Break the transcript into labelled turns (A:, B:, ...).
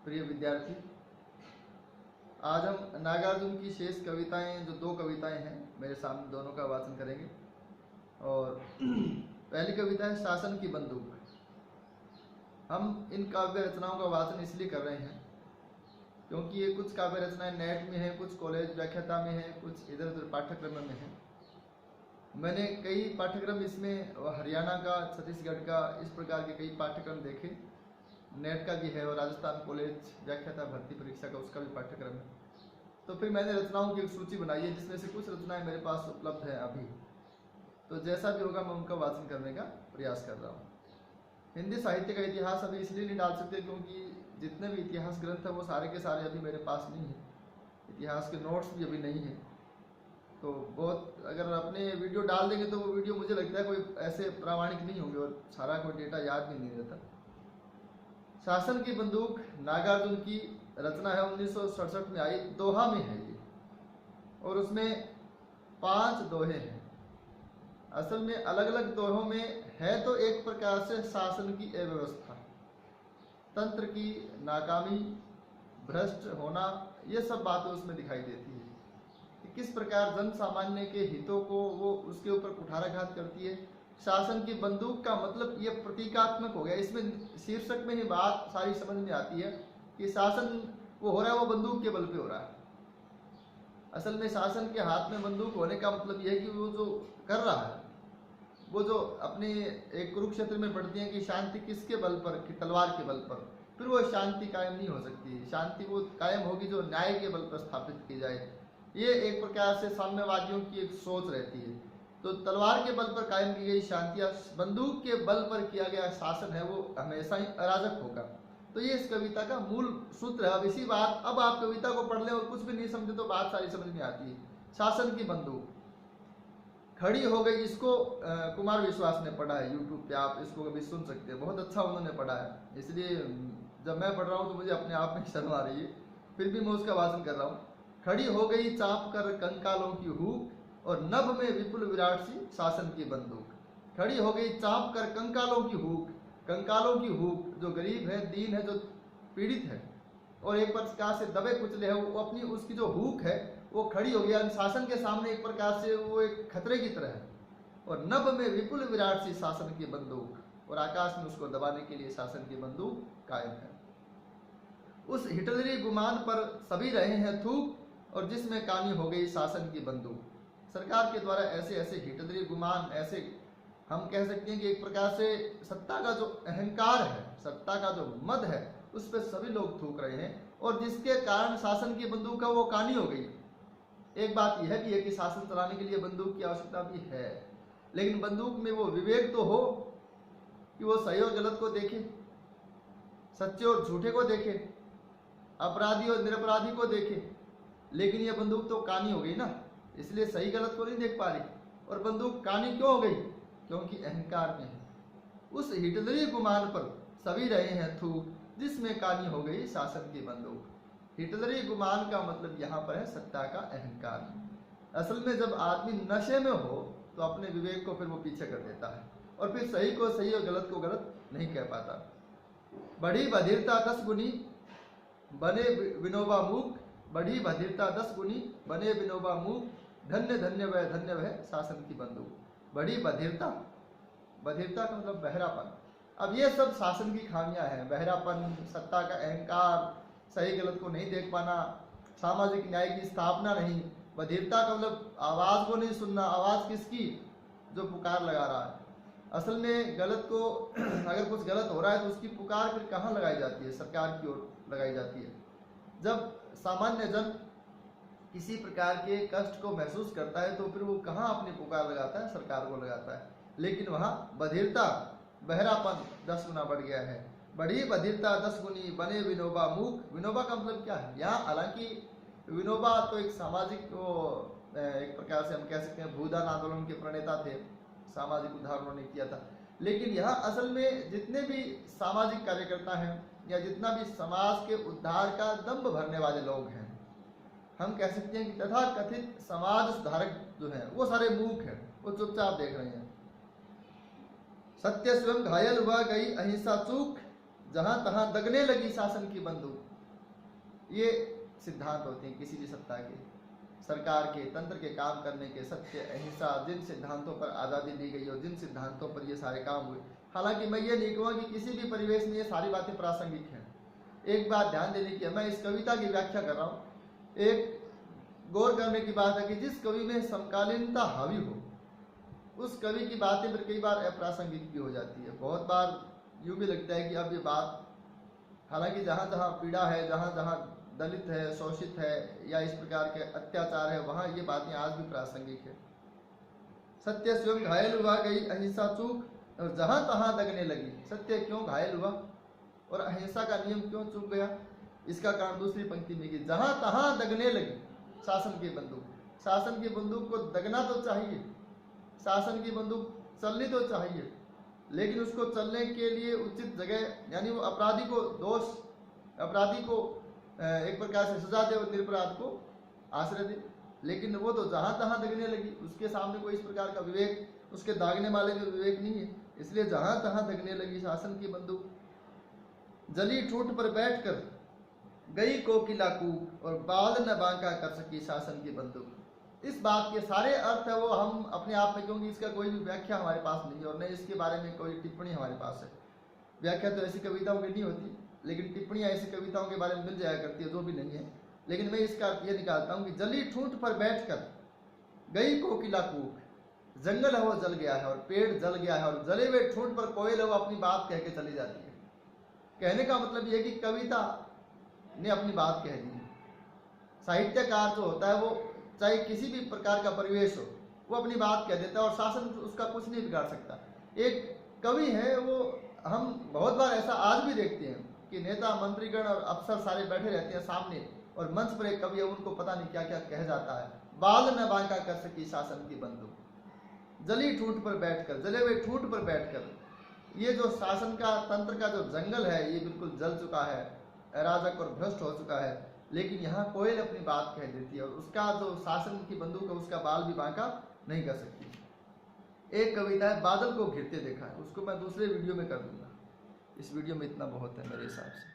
A: प्रिय विद्यार्थी, आज हम नागार्जुन की शेष कविताएं, जो 2 कविताएं हैं मेरे सामने, दोनों का वाचन करेंगे। और पहली कविता है शासन की बंदूक। हम इन काव्य रचनाओं का वाचन इसलिए कर रहे हैं क्योंकि ये कुछ काव्य रचनाएं नेट में हैं, कुछ कॉलेज व्याख्याता में हैं, कुछ इधर उधर पाठ्यक्रम में हैं। मैंने कई पाठ्यक्रम इसमें हरियाणा का, छत्तीसगढ़ का, इस प्रकार के कई पाठ्यक्रम देखे। नेट का भी है और राजस्थान कॉलेज व्याख्याता भर्ती परीक्षा का, उसका भी पाठ्यक्रम है। तो फिर मैंने रचनाओं की एक सूची बनाई है जिसमें से कुछ रचनाएं मेरे पास उपलब्ध है अभी। तो जैसा भी होगा मैं उनका वाचन करने का प्रयास कर रहा हूँ। हिंदी साहित्य का इतिहास अभी इसलिए नहीं डाल सकते क्योंकि जितने भी इतिहास ग्रंथ है वो सारे के सारे अभी मेरे पास नहीं है। इतिहास के नोट्स भी अभी नहीं है। तो बहुत अगर अपने वीडियो डाल देंगे तो वो वीडियो मुझे लगता है कोई ऐसे प्रामाणिक नहीं होंगे और सारा कोई डेटा याद भी नहीं रहता। शासन की बंदूक नागार्जुन की रचना है, 1967 में आई, दोहा में है ये, और उसमें 5 दोहे हैं। असल में अलग अलग दोहों में है तो एक प्रकार से शासन की अव्यवस्था, तंत्र की नाकामी, भ्रष्ट होना, ये सब बातें उसमें दिखाई देती है कि किस प्रकार जन सामान्य के हितों को वो उसके ऊपर कुठाराघात करती है। शासन की बंदूक का मतलब ये प्रतीकात्मक हो गया। इसमें शीर्षक में ही बात सारी समझ में आती है कि शासन वो हो रहा है, वो बंदूक के बल पे हो रहा है। असल में शासन के हाथ में बंदूक होने का मतलब यह है कि वो जो कर रहा है, वो जो अपने एक कुरुक्षेत्र में पढ़ती है कि शांति किसके बल पर, कि तलवार के बल पर, फिर वो शांति कायम नहीं हो सकती। शांति वो कायम होगी जो न्याय के बल पर स्थापित की जाए। ये एक प्रकार से साम्यवादियों की एक सोच रहती है। तो तलवार के बल पर कायम की गई शांति या बंदूक के बल पर किया गया शासन है, वो हमेशा ही अराजक होगा। तो ये इस कविता का मूल सूत्र है। अब इसी बात, अब आप कविता को पढ़ लें और कुछ भी नहीं समझे तो बात सारी समझ में आती है। शासन की बंदूक खड़ी हो गई, इसको कुमार विश्वास ने पढ़ा है यूट्यूब पे, आप इसको कभी सुन सकते हैं। बहुत अच्छा उन्होंने पढ़ा है, इसलिए जब मैं पढ़ रहा हूँ तो मुझे अपने आप में शर्म आ रही है, फिर भी मैं उसका वाचन कर रहा हूँ। खड़ी हो गई चाप कर कंकालों की हूक, और नभ में विपुल विराट सी शासन की बंदूक। खड़ी हो गई चाप कर कंकालों की हूक, कंकालों की हूक, जो गरीब है, दीन है, जो पीड़ित है और एक प्रकार से दबे कुचले है, वो अपनी उसकी जो हूक है वो खड़ी हो गया शासन के सामने, एक प्रकार से वो एक खतरे की तरह है। और नभ में विपुल विराट सी शासन की बंदूक, और आकाश में उसको दबाने के लिए शासन की बंदूक कायम है। उस हिटलरी गुमान पर सभी रहे हैं थूक, और जिसमें कानी हो गई शासन की बंदूक। सरकार के द्वारा ऐसे ऐसे हिटलरी गुमान, ऐसे हम कह सकते हैं कि एक प्रकार से सत्ता का जो अहंकार है, सत्ता का जो मद है, उस पर सभी लोग थूक रहे हैं, और जिसके कारण शासन की बंदूक का वो कानी हो गई। एक बात यह भी है कि शासन चलाने के लिए बंदूक की आवश्यकता भी है, लेकिन बंदूक में वो विवेक तो हो कि वो सही और गलत को देखे, सच्चे और झूठे को देखे, अपराधी और निरपराधी को देखे। लेकिन ये बंदूक तो कानी हो गई ना, इसलिए सही गलत को नहीं देख पा रही। और बंदूक कानी क्यों हो गई? क्योंकि अहंकार में है। उस हिटलरी गुमान पर सभी रहे हैं थूक, जिसमें कानी हो गई शासन की बंदूक। हिटलरी गुमान का मतलब यहाँ पर है सत्ता का अहंकार। असल में जब आदमी नशे में हो तो अपने विवेक को फिर वो पीछे कर देता है, और फिर सही को सही और गलत को गलत नहीं कह पाता। बढ़ी बधिरता 10 गुनी बने विनोबा मूक, बढ़ी बधिरता 10 गुनी बने विनोबा मूक, धन्य धन्य वह शासन की बंदूक। बढ़ी बधिरता, बधिरता का मतलब बहरापन। अब ये सब शासन की खामियां हैं, बहरापन, सत्ता का अहंकार, सही गलत को नहीं देख पाना, सामाजिक न्याय की स्थापना नहीं। बधिरता का मतलब आवाज को नहीं सुनना। आवाज किसकी? जो पुकार लगा रहा है। असल में गलत को अगर कुछ गलत हो रहा है तो उसकी पुकार फिर कहाँ लगाई जाती है? सरकार की ओर लगाई जाती है। जब सामान्य जन किसी प्रकार के कष्ट को महसूस करता है तो फिर वो कहाँ अपनी पुकार लगाता है? सरकार को लगाता है। लेकिन वहाँ बधिरता, बहरापन 10 गुना बढ़ गया है। बढ़ी बधिरता 10 गुनी बने विनोबा मूक। विनोबा का मतलब क्या है यहाँ? हालांकि विनोबा तो एक सामाजिक, एक प्रकार से हम कह सकते हैं भूदान आंदोलन के प्रणेता थे, सामाजिक उद्धार उन्होंने किया था। लेकिन यहाँ असल में जितने भी सामाजिक कार्यकर्ता हैं या जितना भी समाज के उद्धार का दंभ भरने वाले लोग हैं, हम कह सकते हैं कि तथा कथित समाज सुधारक जो है वो सारे मूक हैं, वो चुपचाप देख रहे हैं। सत्य स्वयं घायल हुआ गई अहिंसा चूक, जहां तहां दगने लगी शासन की बंदूक। ये सिद्धांत होते हैं किसी भी सत्ता के, सरकार के, तंत्र के काम करने के। सत्य, अहिंसा, जिन सिद्धांतों पर आज़ादी दी गई और जिन सिद्धांतों पर ये सारे काम हुए। हालांकि मैं ये नहीं कहूँगा कि किसी भी परिवेश में ये सारी बातें प्रासंगिक हैं। एक बात ध्यान देने की है, मैं इस कविता की व्याख्या कर रहा हूँ, एक गौर करने की बात है कि जिस कवि में समकालीनता हावी हो उस कवि की बातें फिर कई बार अप्रासंगिक भी हो जाती है। बहुत बार यूँ भी लगता है कि अब ये बात, हालांकि जहाँ जहाँ पीड़ा है, जहाँ जहाँ दलित है, शोषित है या इस प्रकार के अत्याचार है, वहाँ ये बातें आज भी प्रासंगिक है। सत्य स्वयं घायल हुआ गई अहिंसा चूक, और जहाँ तहाँ दगने लगी। सत्य क्यों घायल हुआ और अहिंसा का नियम क्यों चूक गया? इसका कारण दूसरी पंक्ति में कि जहाँ तहाँ दगने लगी शासन की बंदूक। शासन की बंदूक को दगना तो चाहिए, शासन की बंदूक चलनी तो चाहिए, लेकिन उसको चलने के लिए उचित जगह, यानी वो अपराधी को एक प्रकार से सजा दे और निरपराध को आश्रय दे। लेकिन वो तो जहाँ तहाँ दगने लगी, उसके सामने कोई इस प्रकार का विवेक, उसके दागने वाले में विवेक नहीं है, इसलिए जहाँ तहाँ दगने लगी शासन की बंदूक। जली ठूठ पर बैठकर गई कोकिला कूक, और बाल न बांका कर सकी शासन की बंदूक। इस बात के सारे अर्थ है वो हम अपने आप में, क्योंकि इसका कोई भी व्याख्या हमारे पास नहीं है और न इसके बारे में कोई टिप्पणी हमारे पास है। व्याख्या तो ऐसी कविताओं की नहीं होती, लेकिन टिप्पणियाँ ऐसी कविताओं के बारे में मिल जाया करती है जो भी नहीं है। लेकिन मैं इसका अर्थ ये निकालता हूँ कि जली ठूंठ पर बैठकर गई कोकिला कूक, जंगल है वो जल गया है और पेड़ जल गया है, और जले हुए ठूंठ पर कोयल है वो अपनी बात कह के चली जाती है। कहने का मतलब ये कि कविता ने अपनी बात कह दी है। साहित्यकार जो होता है वो चाहे किसी भी प्रकार का परिवेश हो, वो अपनी बात कह देता है और शासन उसका कुछ नहीं बिगाड़ सकता। एक कवि है, वो हम बहुत बार ऐसा आज भी देखते हैं कि नेता, मंत्रीगण और अफसर सारे बैठे रहते हैं सामने, और मंच पर एक कवि है, उनको पता नहीं क्या क्या कह जाता है। बाल न बांका कर सकी शासन की बंदूक। जली ठूंठ पर बैठकर, जले हुए ठूंठ पर बैठकर, ये जो शासन का, तंत्र का जो जंगल है ये बिल्कुल जल चुका है, अराजक और भ्रष्ट हो चुका है। लेकिन यहाँ कोयल अपनी बात कह देती है और उसका जो शासन की बंदूक है उसका बाल भी बांका नहीं कर सकती। एक कविता है बादल को घिरते देखा है, उसको मैं दूसरे वीडियो में कर दूंगा। इस वीडियो में इतना बहुत है मेरे हिसाब से।